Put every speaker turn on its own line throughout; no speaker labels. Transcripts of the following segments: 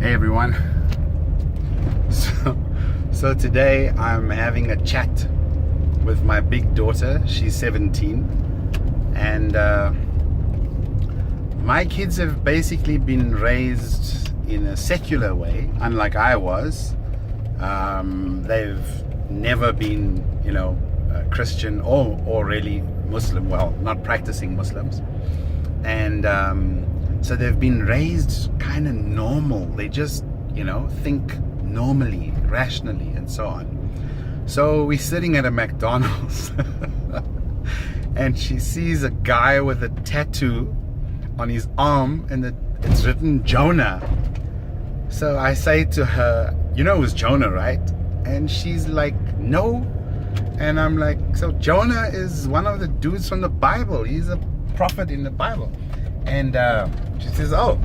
Hey everyone. So today I'm having a chat with my big daughter. She's 17, and my kids have basically been raised in a secular way, unlike I was. They've never been, Christian or really Muslim. Well, not practicing Muslims, and so they've been raised kind of normal. They just, think normally, rationally, and so on. So we're sitting at a McDonald's and she sees a guy with a tattoo on his arm, and it's written Jonah. So I say to her, it was Jonah, right? And she's like, no. And I'm like, so Jonah is one of the dudes from the Bible. He's a prophet in the Bible. And she says, oh.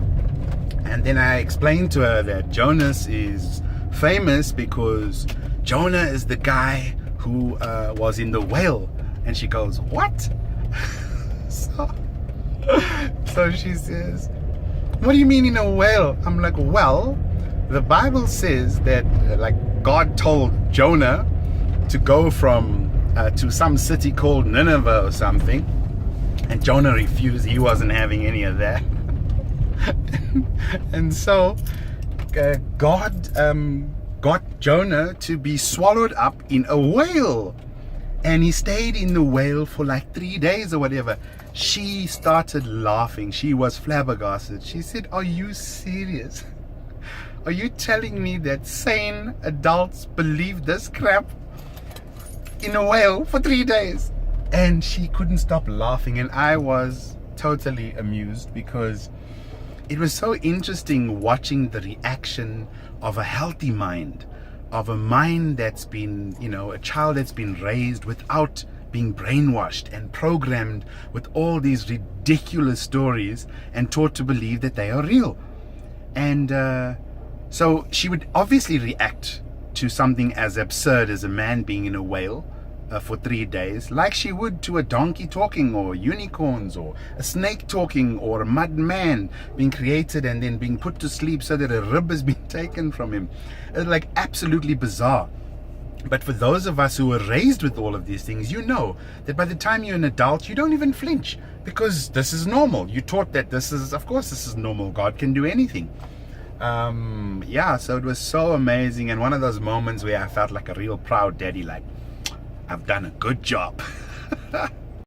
And then I explained to her that Jonas is famous because Jonah is the guy who was in the whale. And she goes, what? So she says, what do you mean in a whale? I'm like, well, the Bible says that God told Jonah to go from to some city called Nineveh or something, and Jonah refused. He wasn't having any of that. And so God got Jonah to be swallowed up in a whale, and he stayed in the whale for like 3 days or whatever. She started laughing. She was flabbergasted. She said, are you serious? Are you telling me that sane adults believe this crap in a whale for 3 days? And she couldn't stop laughing, and I was totally amused because it was so interesting watching the reaction of a healthy mind, of a mind that's been, a child that's been raised without being brainwashed and programmed with all these ridiculous stories and taught to believe that they are real. And so she would obviously react to something as absurd as a man being in a whale for 3 days, like she would to a donkey talking, or unicorns, or a snake talking, or a mud man being created and then being put to sleep so that a rib has been taken from him. Like absolutely bizarre. But for those of us who were raised with all of these things, that by the time you're an adult, you don't even flinch, because this is normal. You taught that this is normal. God can do anything. So it was so amazing, and one of those moments where I felt like a real proud daddy, like, I've done a good job.